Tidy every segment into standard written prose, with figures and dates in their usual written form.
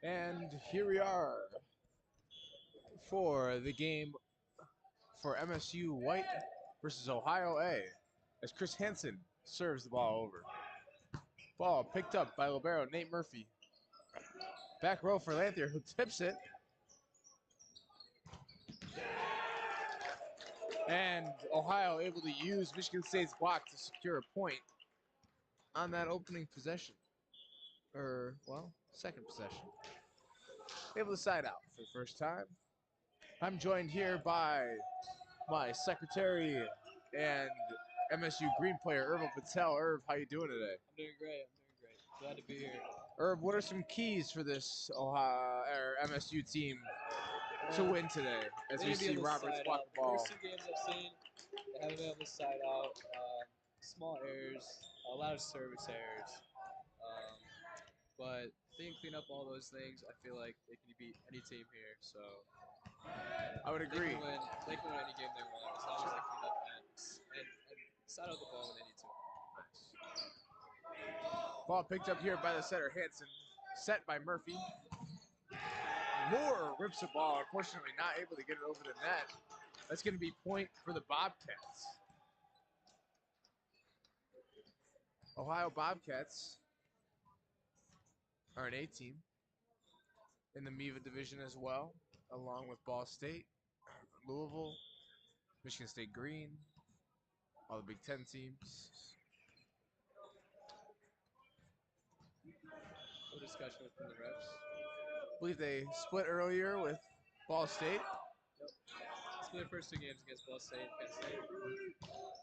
And here we are for the game for MSU White versus Ohio A as Chris Hansen serves the ball over. Ball picked up by libero Nate Murphy. Back row for Lanthier, who tips it. And Ohio able to use Michigan State's block to secure a point on that opening possession. Or, well, second possession. Able to side out for the first time. I'm joined here by my secretary and MSU Green player, Irv Patel. Irv, how you doing today? I'm doing great. Glad to be here. Irv, what are some keys for this Ohio or MSU team to win today? As we see Roberts block the ball. The first two games I've seen, they haven't been able to side out. Small errors, a lot of service errors. But if they can clean up all those things, I feel like they can beat any team here. So I would agree. They can win any game they want as long as they clean up and side out the ball when they need to. Nice. Ball picked up here by the setter, Hansen. Set by Murphy. Moore rips the ball, unfortunately not able to get it over the net. That's going to be point for the Bobcats. Ohio Bobcats are an A team in the MIVA division as well, along with Ball State, Louisville, Michigan State Green, all the Big Ten teams. No discussion within the refs. I believe they split earlier with Ball State. Yep. Split their first two games against Ball State and Penn State.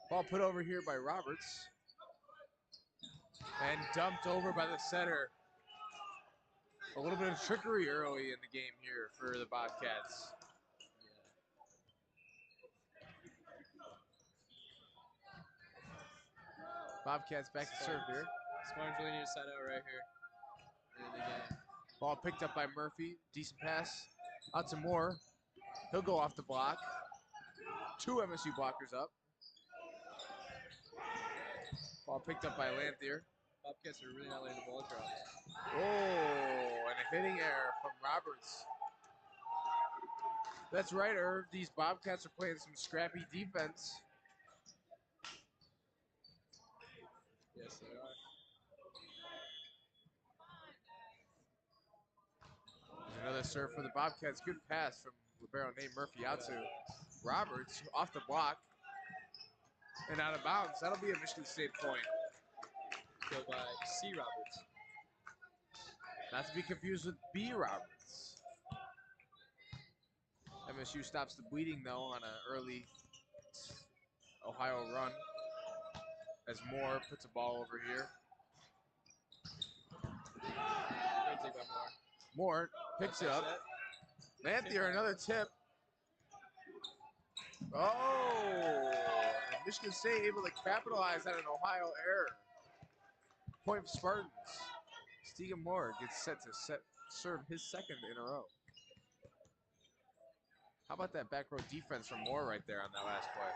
Ball put over here by Roberts. And dumped over by the setter. A little bit of trickery early in the game here for the Bobcats. Bobcats back to serve here. Spartans really need to side out right here. Ball picked up by Murphy. Decent pass out to Moore. He'll go off the block. Two MSU blockers up. Ball picked up by Lanthier. Bobcats are really not letting the ball drop. Oh, and a hitting error from Roberts. That's right, Irv. These Bobcats are playing some scrappy defense. Yes, they are. There's another serve for the Bobcats. Good pass from libero Nate Murphy out to Roberts off the block and out of bounds. That'll be a Michigan State point. Go by C. Roberts. Not to be confused with B. Roberts. MSU stops the bleeding though on an early Ohio run as Moore puts a ball over here. Great take by Moore. Moore picks it up. Lanthier, another tip. Oh, and Michigan State able to capitalize on an Ohio error. Point for Spartans. Stegan Moore gets set to serve his second in a row. How about that back row defense from Moore right there on that last play?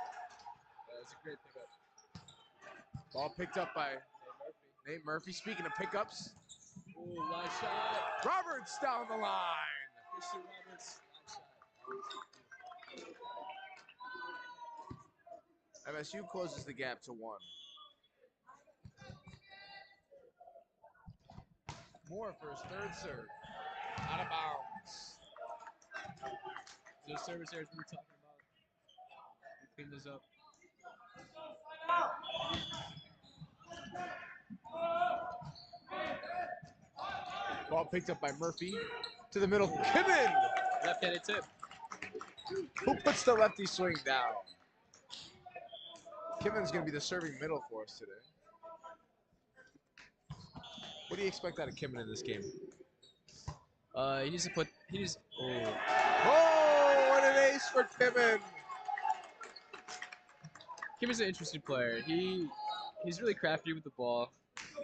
That's a great pickup. Ball picked up by Nate Murphy. Speaking of pickups. Ooh, line shot. Roberts down the line. Mr. Roberts, line shot. MSU closes the gap to 1. Moore for his third serve. Out of bounds. Those service errors we were talking about. We clean those up. Ball picked up by Murphy. To the middle. Kimmon! Left-handed tip. Who puts the lefty swing down? Kimmon's going to be the serving middle for us today. What do you expect out of Kimmon in this game? He needs to put. Oh, what an ace for Kimmon! Kimmon's an interesting player. He's really crafty with the ball.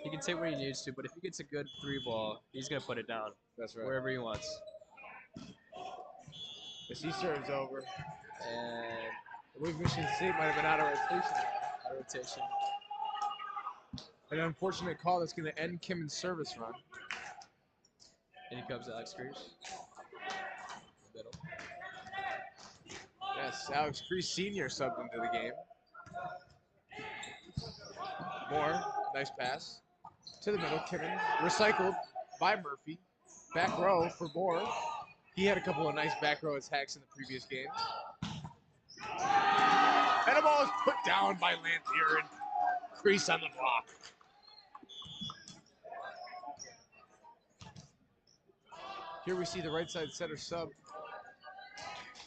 He can take what he needs to, but if he gets a good 3-ball, he's going to put it down. That's right. Wherever he wants. As he serves over. And I believe Michigan State might have been out of rotation. Out of rotation. An unfortunate call that's going to end Kimmon's service run. In comes Alex Cruz. Middle. Yes, Alex Crease Sr. subbed into the game. Moore, nice pass. To the middle, Kimmin. Recycled by Murphy. Back row for Moore. He had a couple of nice back row attacks in the previous game. And the ball is put down by Lanthier and Crease on the block. Here we see the right side setter sub.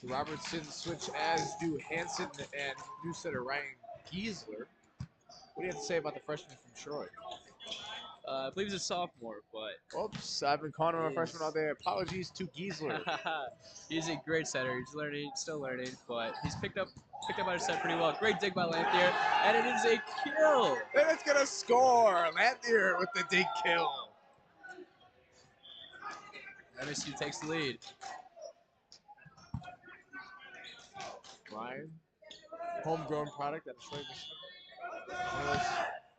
Robertson switch, as do Hansen and new setter Ryan Giesler. What do you have to say about the freshman from Troy? I believe he's a sophomore, but Oops, I've been calling him a freshman all day. Apologies to Giesler. he's a great setter. He's learning, still learning, but he's picked up on his set pretty well. Great dig by Lanthier, and it is a kill. And it's gonna score. Lanthier with the dig kill. MSU takes the lead. Ryan, homegrown product out of Detroit, Michigan. One of those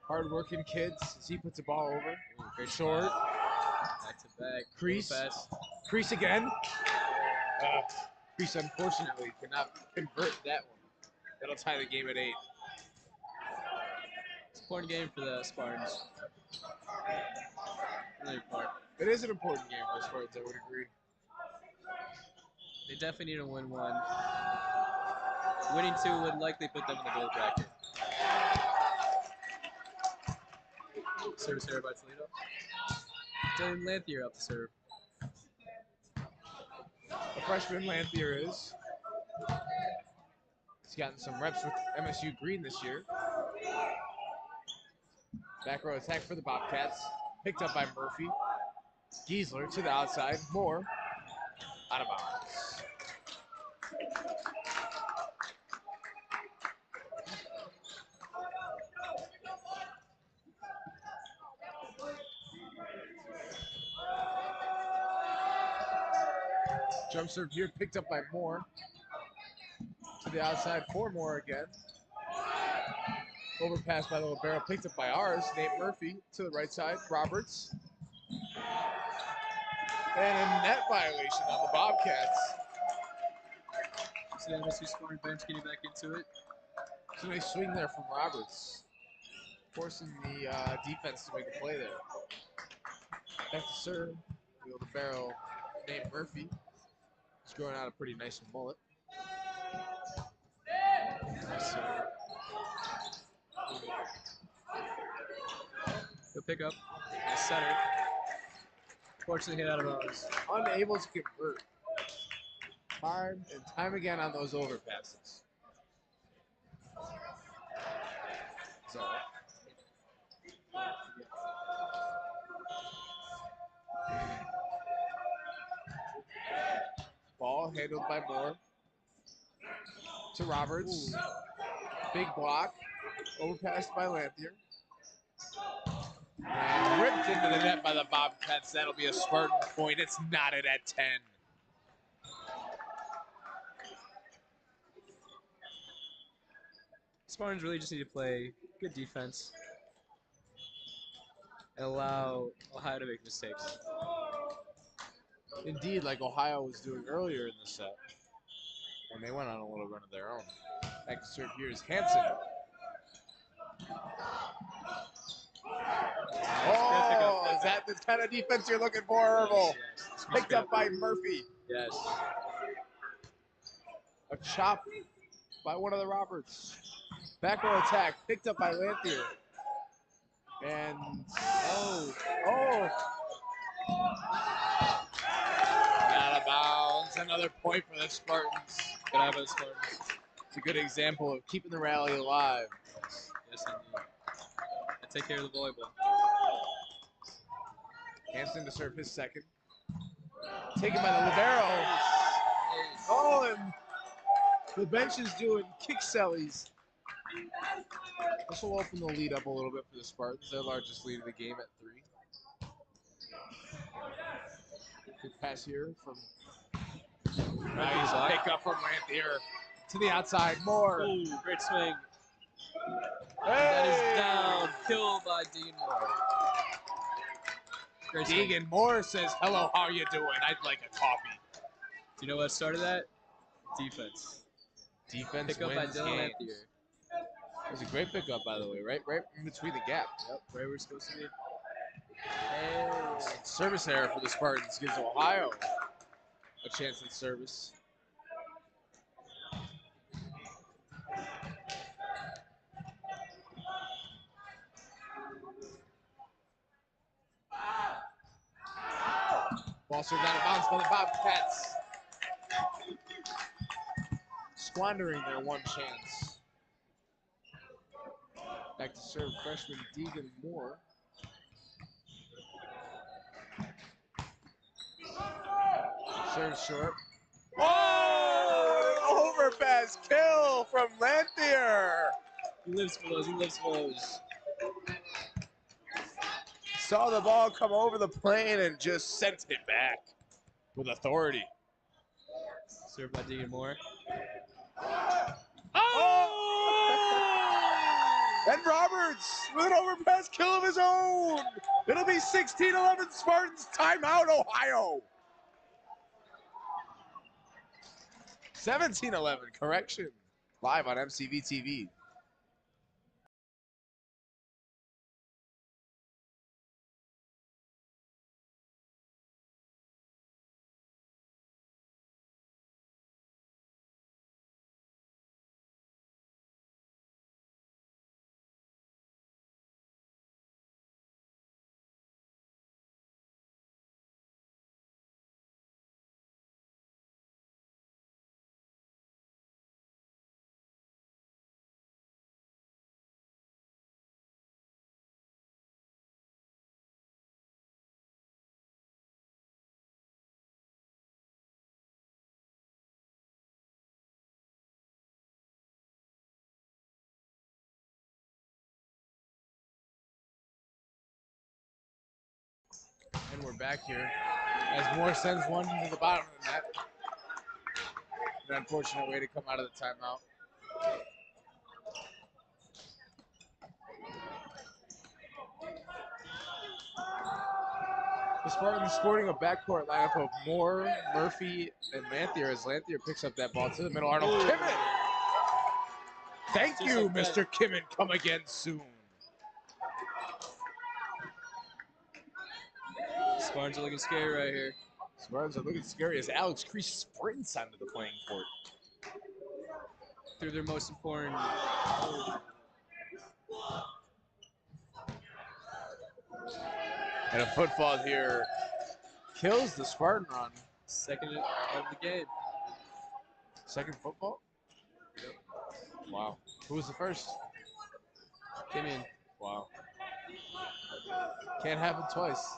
hard-working kids as he puts the ball over. Ooh, great Short. Back to back. Crease. Pass. Crease again. Crease unfortunately cannot convert that one. That'll tie the game at 8. It's an important game for the Spartans. Really important. It is an important game for the Spartans, I would agree. They definitely need to win one. Winning 2 would likely put them in the gold bracket. Service error by Toledo. Dylan Lanthier up to serve. A freshman Lanthier is. He's gotten some reps with MSU Green this year. Back row attack for the Bobcats. Picked up by Murphy. Giesler to the outside. Moore out of bounds. Jump serve here, picked up by Moore. To the outside for Moore again. Overpass by the libero, picked up by ours. Nate Murphy to the right side. Roberts. And a net violation on the Bobcats. So the MSU scoring bench getting back into it. It's a nice swing there from Roberts. Forcing the defense to make a play there. Back to serve. The libero, Nate Murphy. He's growing out a pretty nice mullet. Nice serve. Good pickup. Nice center. Fortunately hit out of bounds. Unable to convert. Time and time again on those overpasses. So. Ball handled by Moore. To Roberts. Ooh. Big block. Overpassed by Lanthier. And ripped into the net by the Bobcats. That'll be a Spartan point. It's knotted at 10. Spartans really just need to play good defense and allow Ohio to make mistakes. Indeed, like Ohio was doing earlier in the set. And they went on a little run of their own. Back to serve here is Hansen. Oh, is that the kind of defense you're looking for, Herbal? Yes. Picked up by Murphy. Yes. A chop by one of the Roberts. Back row attack, picked up by Lanthier. And, oh. Out of bounds. Another point for the Spartans. Good eye by the Spartans. It's a good example of keeping the rally alive. Yes, indeed. And take care of the volleyball. Hansen to serve his second. Taken by the libero. Oh, and the bench is doing kick sellies. This will open the lead up a little bit for the Spartans. Their largest lead of the game at 3. Good pass here from. Nice pick up from Lanthier to the outside. Moore. Ooh, great swing. Hey! That is down. Killed by Dean Moore. Great swing. Deegan Moore says, "Hello, how you doing? I'd like a coffee." Do you know what started that? Defense. Defense Pick up by wins Dylan games. Lanthier. It was a great pickup, by the way, right in between the gap. Yep, where we're supposed to be. Hey. Service error for the Spartans gives Ohio a chance at service. Ball served out of bounds by the Bobcats, squandering their one chance. Back to serve freshman Deegan Moore. Serves short. Oh! An overpass kill from Lanthier. He lives for those. He lives for those. Saw the ball come over the plane and just sent it back with authority. Served by Deegan Moore. And Roberts with an overpass kill of his own. It'll be 16-11 Spartans. Timeout, Ohio. 17-11, correction. Live on MCV TV. And we're back here as Moore sends one to the bottom of the net. An unfortunate way to come out of the timeout. The Spartans sporting a backcourt lineup of Moore, Murphy, and Lanthier as Lanthier picks up that ball to the middle. Arnold Kimmon! Thank Just you, like that. Mr. Kimmon. Come again soon. Spartans are looking scary right here. Spartans are looking scary as Alex Crease sprints onto the playing court. Through their most important. And a football here kills the Spartan run. Second of the game. Second football? Yep. Wow. Who was the first? Came in. Wow. Can't happen twice.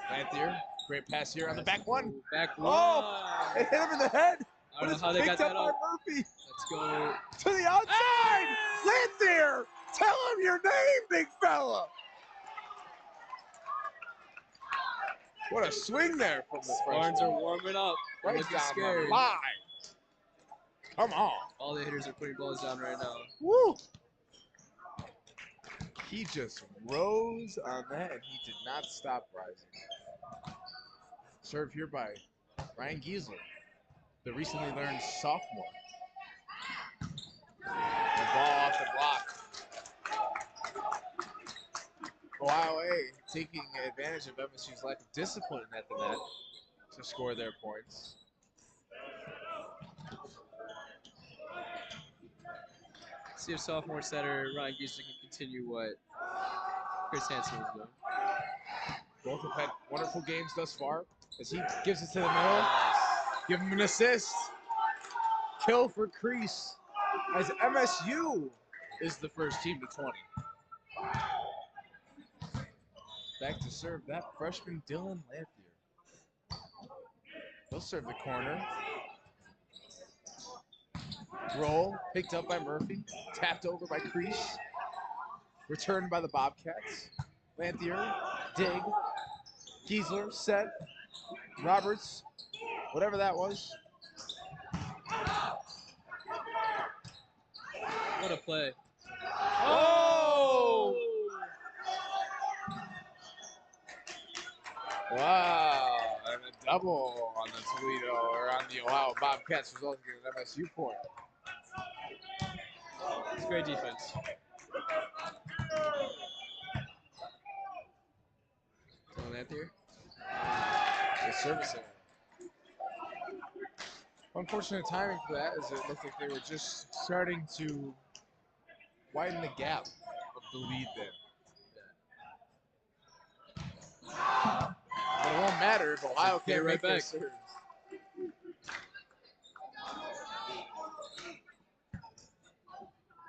Lanthier, great pass here on the back one. Back one. Oh, it hit him in the head. I don't know But how it's they got picked up that by up. Murphy. Let's go. To the outside. Lanthier, tell him your name, big fella. What a swing there from the Spartans freshman. are warming up. They're Right looking down scary. the line. Come on. All the hitters are putting balls down right now. Woo. He just rose on that, and he did not stop rising. Served here by Ryan Giesler, the recently learned sophomore. The ball off the block. Ohio A taking advantage of MSU's lack of discipline at the net to score their points. See if sophomore setter Ryan Giesler can continue what Chris Hansen was doing. Both have had wonderful games thus far as he gives it to the middle. Nice. Give him an assist. Kill for Crease as MSU is the first team to 20. Back to serve that freshman Dylan Lanthier. He'll serve the corner. Roll, picked up by Murphy, tapped over by Crease, returned by the Bobcats. Lanthier, dig, Giesler, set, Roberts, whatever that was. What a play. Oh! Wow, and a double on the Toledo, or on the Ohio Bobcats, resulting in an MSU point. It's great defense. Throwing that there. The service error. Unfortunate timing for that, as it looked like they were just starting to widen the gap of the lead there. But it won't matter if Ohio can't make their serves.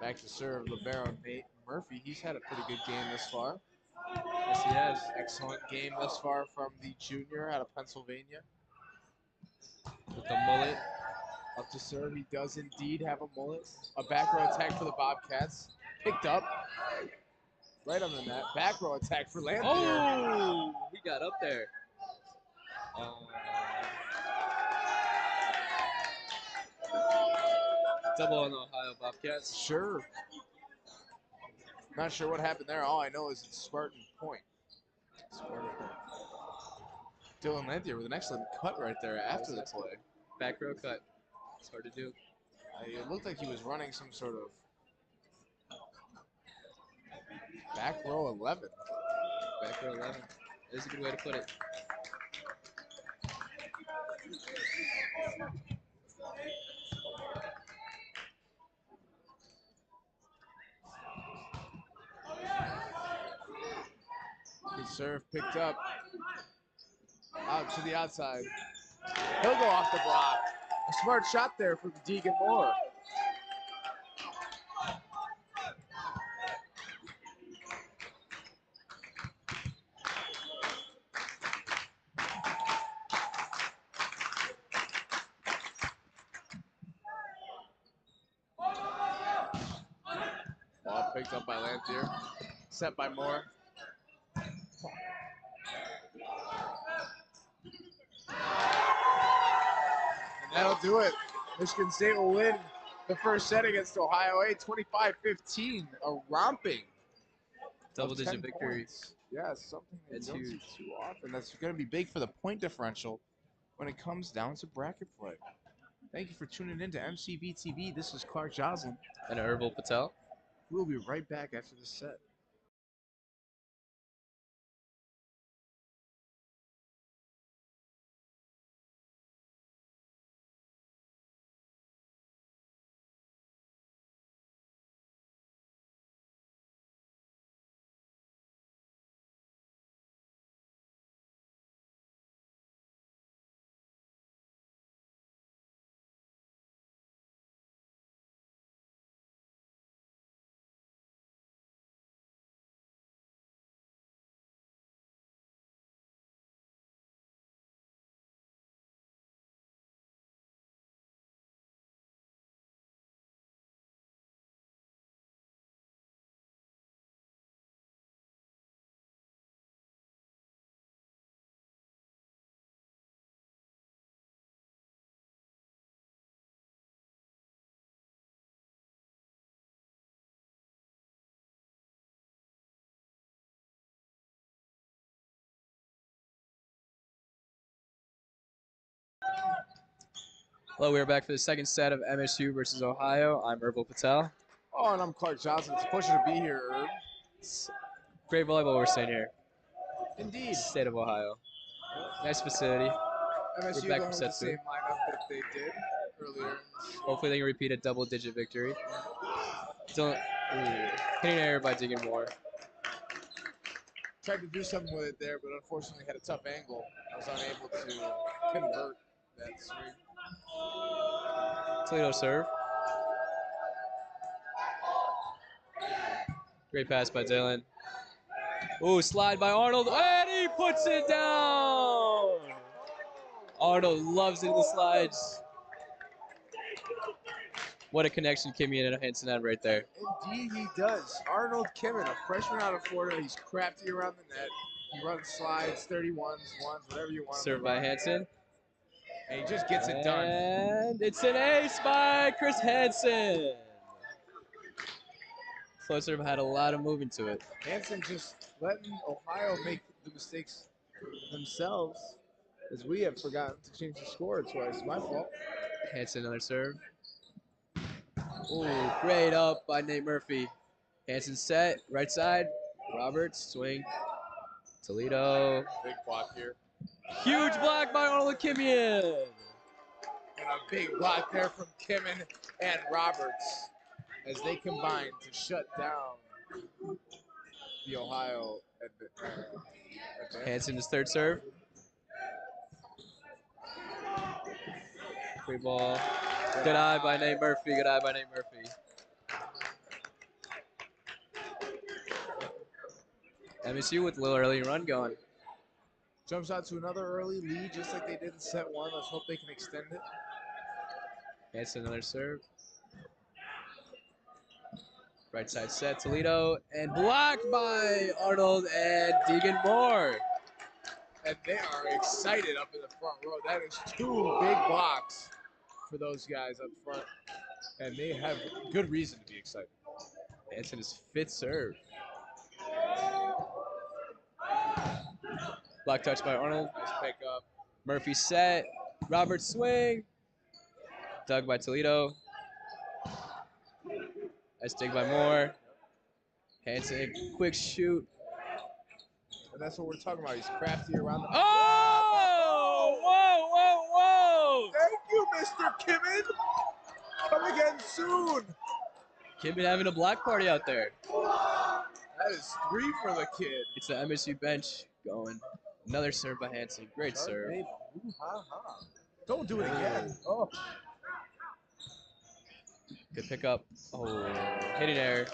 Back to serve, libero Nate Murphy. He's had a pretty good game thus far. Yes, he has. Excellent game thus far from the junior out of Pennsylvania. With the mullet. Up to serve, he does indeed have a mullet. A back row attack for the Bobcats. Picked up. Right on the net. Back row attack for Lanthier. Oh, he got up there. Double on the Ohio Bobcats. Sure. Not sure what happened there. All I know is it's Spartan point. Spartan point. Dylan Lanthier with an excellent cut right there after the play. Back row cut. It's hard to do. It looked like he was running some sort of back row 11. Back row 11. That's a good way to put it. Good serve picked up. Out to the outside. He'll go off the block. A smart shot there from Deegan Moore. Ball picked up by Lanthier. Set by Moore. And that'll do it. Michigan State will win the first set against Ohio 8, 25-15. A romping. Double-digit victory. Points. Yeah, something that It's you don't huge. see too often. That's going to be big for the point differential when it comes down to bracket play. Thank you for tuning in to MCB TV. This is Clark Joslin. And Erbil Patel. We'll be right back after the set. Hello, we are back for the second set of MSU versus Ohio. I'm Erbil Patel. Oh, and I'm Clark Johnson. It's a pleasure to be here, Herb. It's great volleyball we're seeing here. Indeed. State of Ohio. Nice facility. MSU back going for with the set two. same lineup that they did earlier. Hopefully they can repeat a double-digit victory. Still, hitting error by Deegan Moore. Tried to do something with it there, but unfortunately had a tough angle. I was unable to convert that swing. Toledo serve. Great pass by Dylan. Ooh, slide by Arnold, and he puts it down! Arnold loves it in the slides. What a connection Kimmy and Hansen had right there. Indeed he does. Arnold Kimmin, a freshman out of Florida. He's crafty around the net. He runs slides, 31s, ones, whatever you want. Served by Hansen. And he just gets it done. And it's an ace by Chris Hansen. Flow serve had a lot of movement to it. Hansen just letting Ohio make the mistakes themselves, as we have forgotten to change the score twice. My fault. Hanson, another serve. Ooh, great up by Nate Murphy. Hanson set, right side. Roberts, swing. Toledo. Big block here. Huge block by Arnold Kimian. And a big block there from Kimmon and Roberts as they combine to shut down the Ohio advance. Hanson, his third serve. Free ball. Good eye by Nate Murphy. Good eye by Nate Murphy. MSU with a little early run going. Jumps out to another early lead, just like they did in set one. Let's hope they can extend it. Hanson, another serve. Right side set, Toledo, and blocked by Arnold and Deegan Moore. And they are excited up in the front row. That is two big blocks for those guys up front. And they have good reason to be excited. Hanson, his fifth serve. Block touch by Arnold. Nice pickup. Murphy set. Roberts swing. Dug by Toledo. Nice dig by Moore. Hanson, quick shoot. And that's what we're talking about. He's crafty around the. Oh! Whoa! Thank you, Mr. Kimmon. Come again soon. Kid having a block party out there. That is 3 for the kid. It's the MSU bench going. Another serve by Hanson. Great serve. Baby. Ooh-ha-ha. Don't do it again. Oh. Good pickup. Oh, hitting error.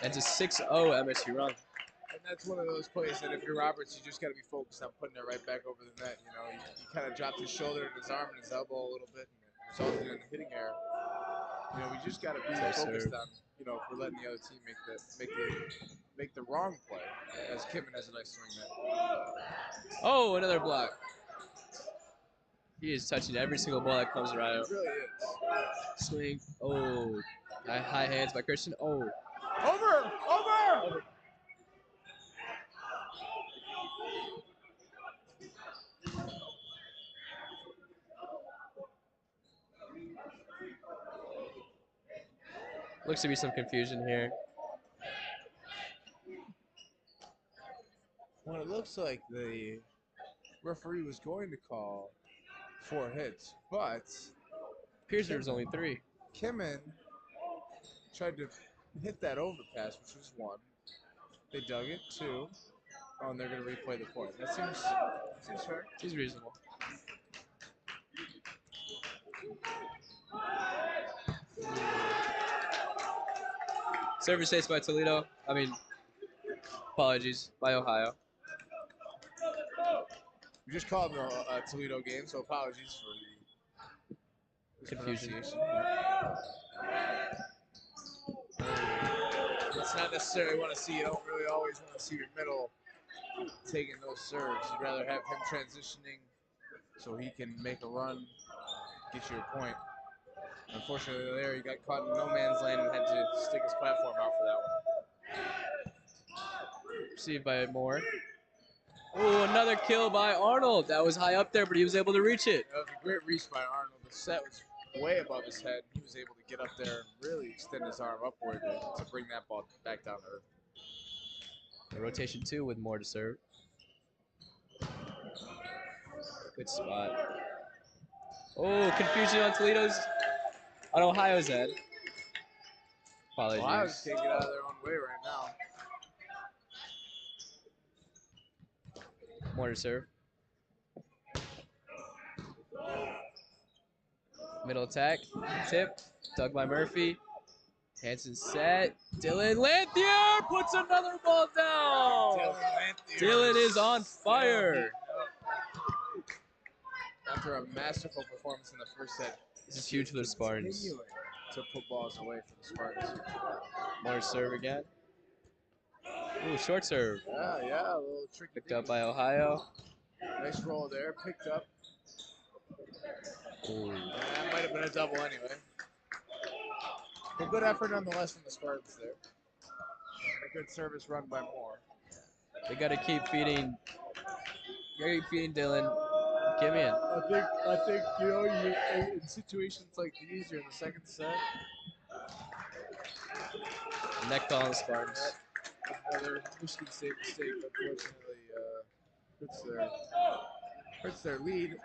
That's a 6-0 MSU run. And that's one of those plays that if you're Roberts, you just got to be focused on putting it right back over the net. You know, he kind of dropped his shoulder and his arm and his elbow a little bit, and it resulted in a hitting error. You know, we just got to be focused on, you know, if we're letting the other team make the wrong play. As Kimmon has a nice swing there. Oh, another block. He is touching every single ball that comes around. He really is. Swing. Oh, high hands by Christian. Oh. Over! Looks to be some confusion here. Well, it looks like the referee was going to call 4 hits, but Appears there was only 3. Kimmon tried to hit that overpass, which was 1. They dug it, 2. Oh, and they're going to replay the point. That seems fair. Seems reasonable. Service ace by Toledo. Apologies, by Ohio. We just called the Toledo game, so apologies for the Confusion. It's not necessarily want to see. You don't really always want to see your middle taking those serves. You'd rather have him transitioning so he can make a run, get you a point. Unfortunately, there he got caught in no man's land and had to stick his platform out for that one. Received by Moore. Oh, another kill by Arnold. That was high up there, but he was able to reach it. That was a great reach by Arnold. The set was way above his head. He was able to get up there and really extend his arm upward to bring that ball back down to earth. Rotation 2 with Moore to serve. Good spot. Oh, confusion on Ohio's end. Apologies. Ohio's can't get out of their own way right now. Moore to serve. Middle attack. Tip. Dug by Murphy. Hanson set. Dylan Lanthier puts another ball down. Dylan is on fire. After a masterful performance in the first set, This is huge for the Spartans. continuing to put balls away for the Spartans. More serve again. Ooh, short serve. Yeah, a little tricky. Picked up by Ohio. Nice roll there, picked up. Ooh. That might have been a double anyway. A good effort nonetheless from the Spartans there. And a good service run by Moore. They gotta keep feeding. Keep feeding Dylan. Give me in. I think you know, in situations like these, you're in the second set. Neck call on the Spartans. Another Michigan State mistake, unfortunately, hurts their lead.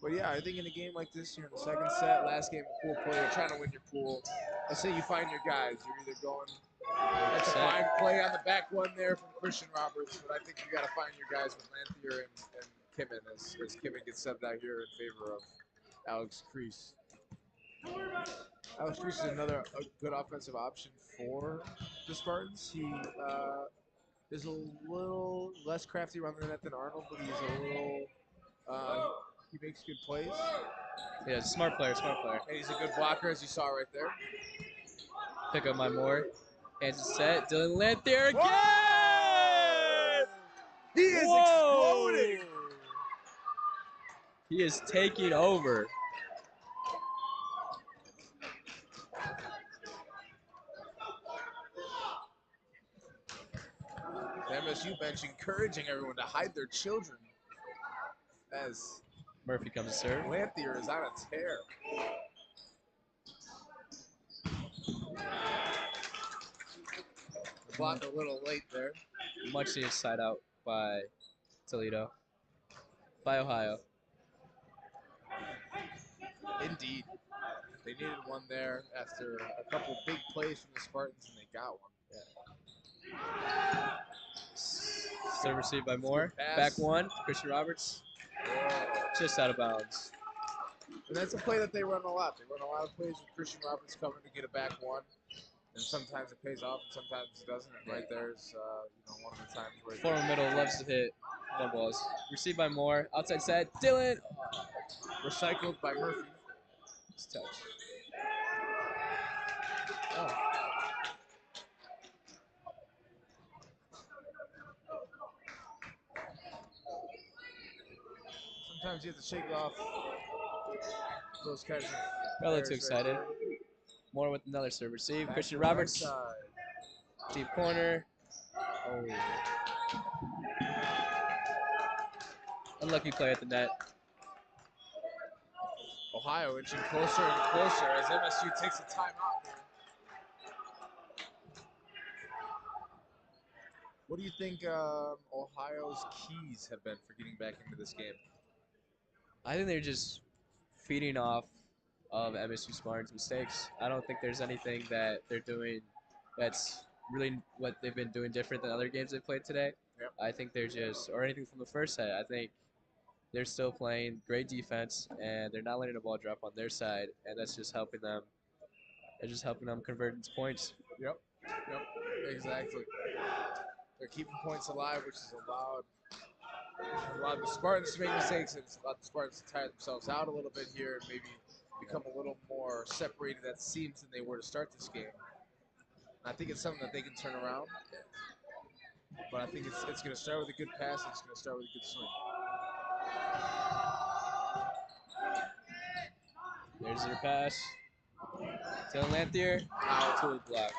But yeah, I think in a game like this, you're in the second set, last game of pool play, you're trying to win your pool. Let's say you find your guys. You're either going. That's a fine play on the back one there from Christian Roberts, but I think you got to find your guys with Lanthier and Kimmin as Kimmin gets subbed out here in favor of Alex Crease. Alex Crease is another good offensive option for the Spartans. He is a little less crafty around the net than Arnold, but he's a little. He makes good plays. Yeah, smart player, smart player. And he's a good blocker, as you saw right there. Pick up my more. Hands is set. Dylan Lanthier again! Whoa! He is exploding! He is taking over. The MSU bench encouraging everyone to hide their children as Murphy comes to serve. Lanthier is on a tear. Block a little late there. Much needed side out by Toledo. By Ohio. Indeed. They needed one there after a couple big plays from the Spartans, and they got one. Yeah. Serve received by Moore. Back one. Christian Roberts. Whoa. Just out of bounds. And that's a play that they run a lot. They run a lot of plays with Christian Roberts coming to get a back one. And sometimes it pays off, and sometimes it doesn't. And right there's one of the times where former middle loves to hit one balls. Received by Moore. Outside set. Dylan. Recycled by Murphy. Nice touch. Oh. Sometimes you have to shake off those kinds of. Got a little too excited. Right. Moore with another serve receive. Christian Roberts. Deep corner. Oh. Unlucky play at the net. Ohio inching closer and closer as MSU takes a timeout here. What do you think Ohio's keys have been for getting back into this game? I think they're just feeding off of MSU Spartans' mistakes. I don't think there's anything that they're doing that's really what they've been doing different than other games they've played today. Yep. I think they're just, or anything from the first set. I think they're still playing great defense, and they're not letting the ball drop on their side, and that's just helping them. They're just helping them convert into points. Yep, exactly. They're keeping points alive, which has allowed the Spartans to make mistakes, and it's allowed the Spartans to tire themselves out a little bit here and maybe become a little more separated at seams than they were to start this game. And I think it's something that they can turn around. But I think it's going to start with a good pass, and it's going to start with a good swing. There's your pass. Dylan Lanthier. Out to the block.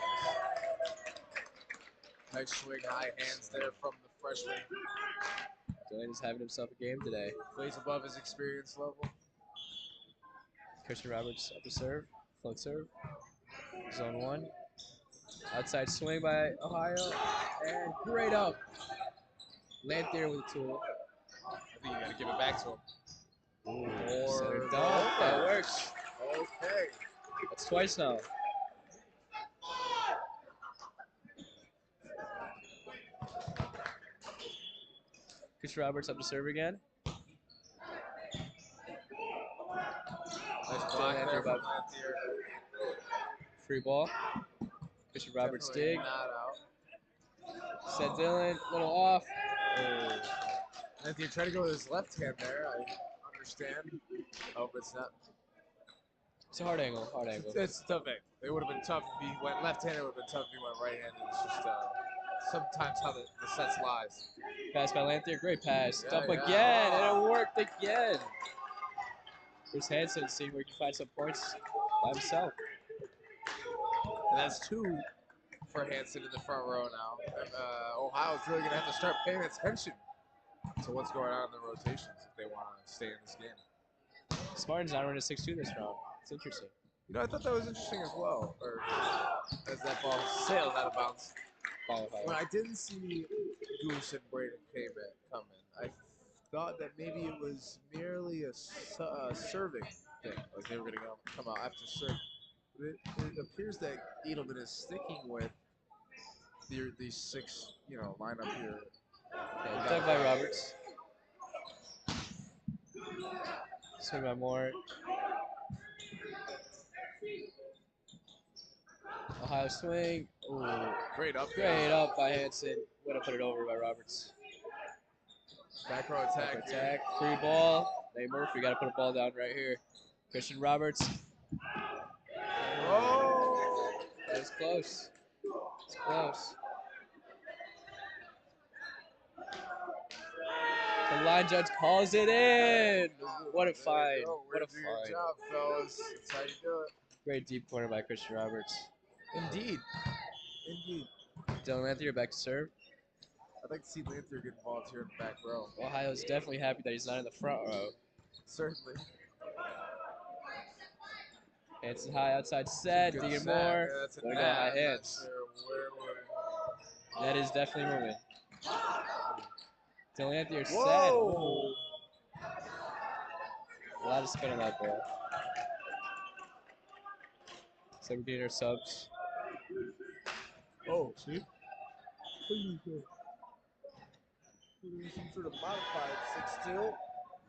Nice swing, high hands there from the freshman. Dylan is having himself a game today. Plays above his experience level. Christian Roberts up to serve. Float serve. Zone 1. Outside swing by Ohio. And great up. Lanthier with a tool. I think you got to give it back to him. Ooh, center dunk. That works. Okay. That's twice now. Christian Roberts up to serve again. Nice block there from Lanthier. Free ball. Christian Roberts dig. Not out. Set Dylan, a little off. Oh. Lanthier tried to go with his left hand there. I understand. Oh, but it's not. It's a hard angle, hard angle. It's a tough angle. It would have been tough if he went left-handed. It would have been tough if he went right-handed. It's just sometimes how the sets lies. Pass by Lanthier, great pass. Yeah, Dump again, and it worked again. Chris Hansen seeing where he can find some points by himself. And that's 2 for Hanson in the front row now. Ohio's really going to have to start paying attention to what's going on in the rotations if they want to stay in this game. Spartans not running a 6-2 this round. It's interesting. You know, I thought that was interesting as well. Or as that ball sailed out of bounds. When I didn't see Goose and Braden come in, I thought that maybe it was merely a serving thing. Like they were going to come out after serve. But it appears that Edelman is sticking with these 6, lineup here. Okay, dug by Roberts. Swing by Moore. Ohio swing. Ooh. Great up by Hanson. Would have put it over by Roberts. Back row attack. Free ball. Nate Murphy got to put a ball down right here. Christian Roberts. Oh! It's close. It's close. The line judge calls it in. What a find. What a find. Good job, fellas. That's how you do it. Great deep corner by Christian Roberts. Indeed. Dylan Lanthier back to serve. I'd like to see Lanthier get involved here in the back row. Ohio's definitely happy that he's not in the front row. Certainly. Hanson high outside set. Digging more. Gonna go high hands. Sure That is definitely moving. Dylan Lanthier set. Whoa! A lot of spin on that ball. So we're getting our subs. Oh, see? Some sort of modified 6-2.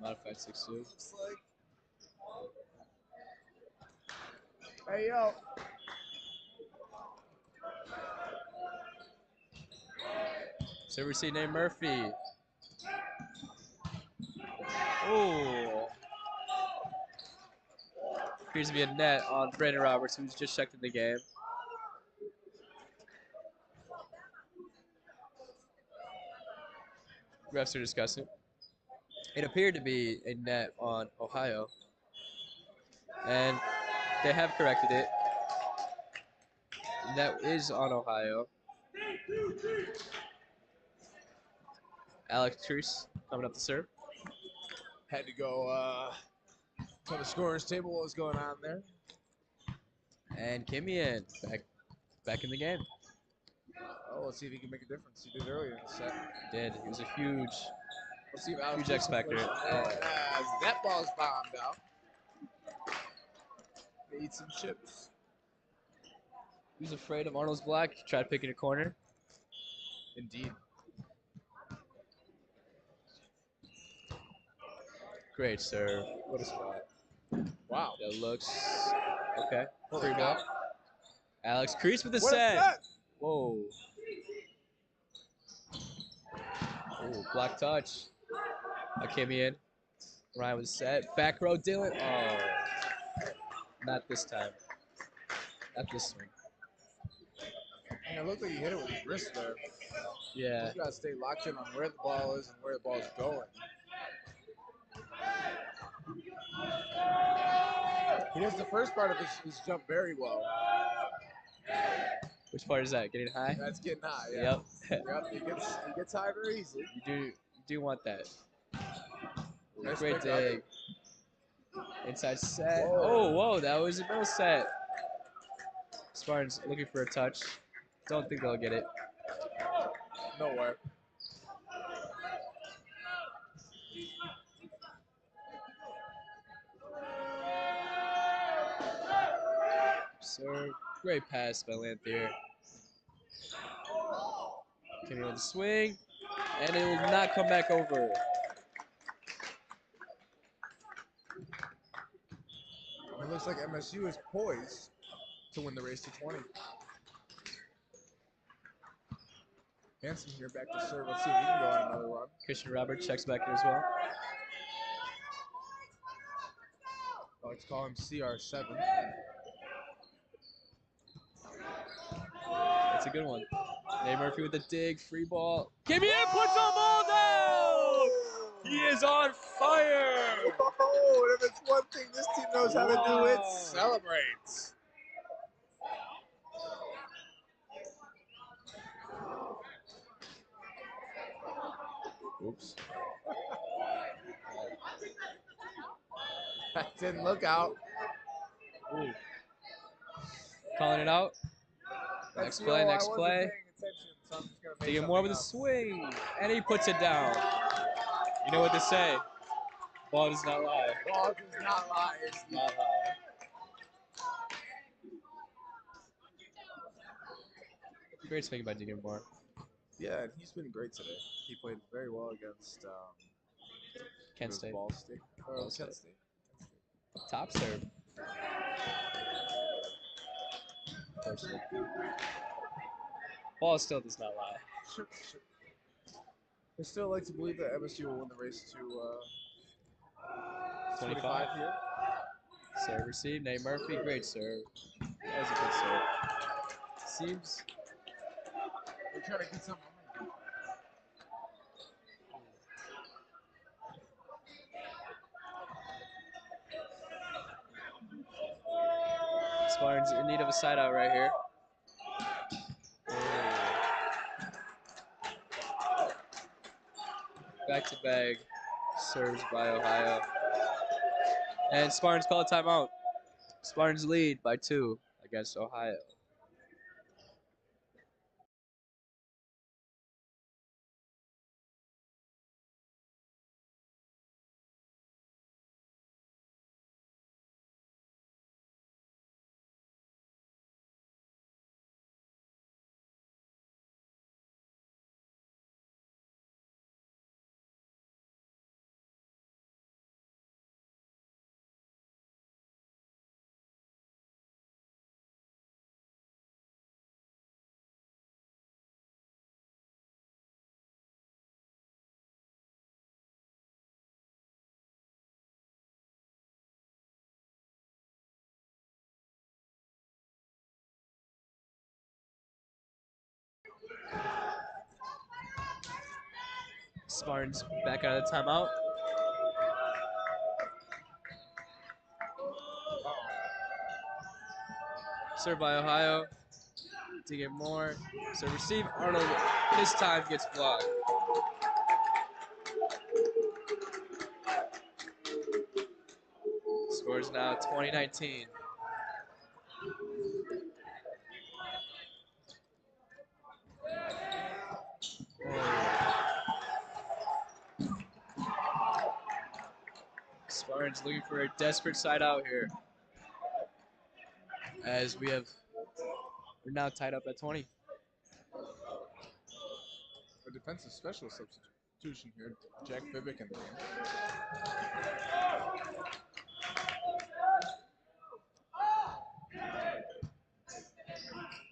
Modified 6-2. Looks like. Hey, yo. So we see Nate Murphy. Ooh. Appears to be a net on Brandon Roberts, who's just checked in the game. Refs are discussing. It appeared to be a net on Ohio. And they have corrected it. Net is on Ohio. Alex Cruz coming up to serve. Had to go to the scorer's table. What was going on there? And Kimian back in the game. Oh, let's see if he can make a difference. He did earlier in the set. He did. He was a huge, Let's see if Alex huge X factor. As that ball's bombed out. They eat some chips. He was afraid of Arnold's block. Tried picking a corner. Indeed. Great serve. What a spot. Wow. That looks okay. Holy Free cow. ball. Alex Crease with the What set. a set. Whoa. Ooh, block touch. Kimian. Ryan with the set. Back row Dylan. Oh. Not this time. Not this swing. And it looked like he hit it with his wrist there. Yeah. You gotta stay locked in on where the ball is and where the ball is going. He does the first part of his jump very well. Which part is that? Getting high? That's getting high, yeah. Yep. Yep, he gets high very easily. You do want that. Nice Great pick up. dig. Inside set. Whoa. Whoa, that was a middle set. Spartans looking for a touch. Don't think they'll get it. Nowhere. Serve. Great pass by Lanthier. Kimmy with the swing. And it will not come back over. It looks like MSU is poised to win the race to 20. Hanson here back to serve. Let's see if he can go on another run. Christian Robert checks back in as well. I like to call him CR7. That's a good one. Nate Murphy with the dig, free ball. Kimmy puts the ball down! He is on fire! Oh, and if it's one thing this team knows how to do, it celebrates. Oops. That didn't look out. Ooh. Calling it out. That's Next play, I next wasn't play. paying attention, so I'm just gonna make Digging more with a something swing. And he puts it down. You know what they say. Ball does not lie. up. Ball does not lie. It's Not lie. Great swing by Digging more. Yeah, and he's been great today. He played very well against Kent State. Ball State. Or Ball Kent State. State. Top serve. Ball still does not lie. Sure. I still like to believe that MSU will win the race to 25 here. Serve receive. Nate Murphy. Great serve. That was a good serve. Seems. We're trying to get some momentum. Spartan's in need of a side out right here. Back to bag. Serves by Ohio. And Spartans call a timeout. Spartans lead by 2 against Ohio. Spartans back out of the timeout. Serve by Ohio. To get more. So receive. Arnold this time gets blocked. Scores now 20-19. Spartans looking for a desperate side out here. As we're now tied up at 20. A defensive special substitution here. Jack Bibick in the game.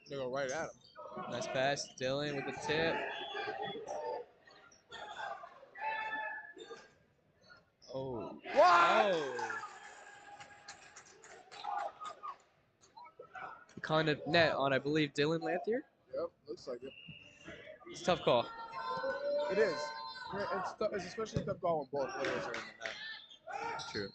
They go right at him. Nice pass. Dylan with the tip. Oh. What? Oh. Calling a net on, I believe, Dylan Lanthier. Yep, looks like it. It's a tough call. It is. It's especially a tough call when both players are in the net. True.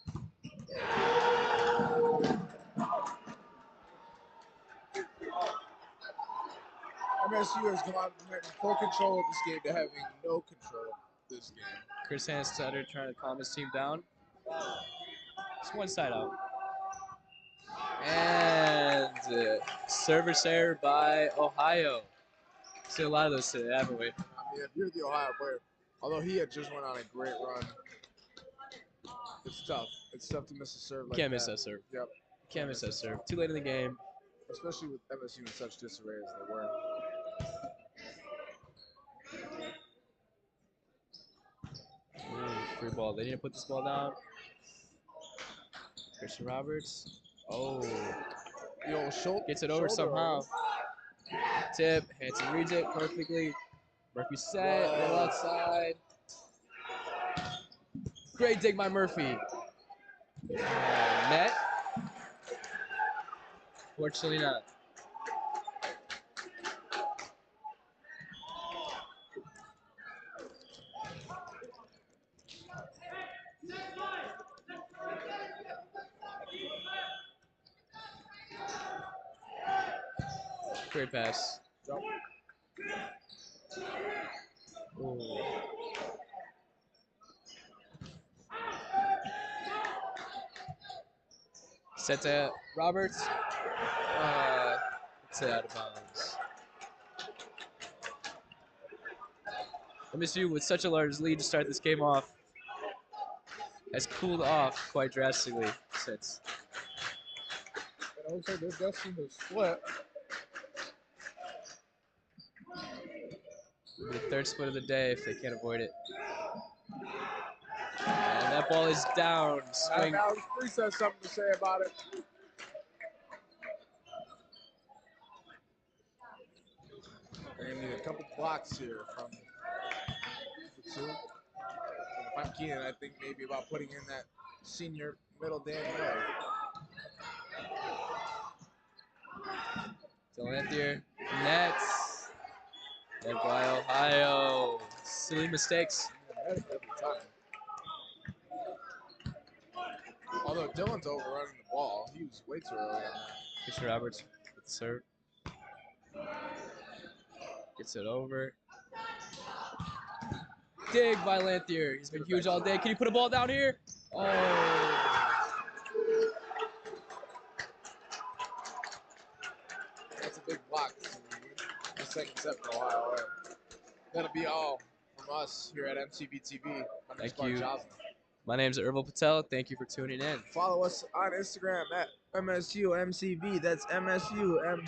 MSU has gone from having full control of this game to having no control of this game. Chris Hanstetter trying to calm his team down. Just one side out. And service error by Ohio. See a lot of those today, haven't we? I mean, if you're the Ohio player, although he had just went on a great run, it's tough. It's tough to miss a serve like Can't that. miss that serve. Yep. Can't miss that serve. Too late in the game. Especially with MSU in such disarray as they were. Ooh, free ball. They need to put this ball down. Christian Roberts. Oh. The old shoulder. Gets it over somehow. Over. Tip. Hanson reads it perfectly. Murphy set. A little outside. Great dig by Murphy. Net. Fortunately not. Great pass. Yep. Ooh. Set to Roberts. It's out of bounds. MSU with such a large lead to start this game off has cooled off quite drastically since. It looks like they're destined to split. The third split of the day if they can't avoid it. And that ball is down. Swing. Now Priest has something to say about it. They're gonna need a couple blocks here from the two. And if I'm Keenan, I think maybe about putting in that senior middle Dan Miller. Delanthier. Nets. Led by Ohio. Silly mistakes. That is every time. Although Dylan's overrunning the ball, he was way too early on that. Christian Roberts with the serve. Gets it over. Dig by Lanthier. He's been huge all day. Can you put a ball down here? Oh. That's a big block. The second set for a while. That'll be all from us here at MCV TV. Thank you. My name is Irvil Patel. Thank you for tuning in. Follow us on Instagram at MSU MCV. That's MSU MC.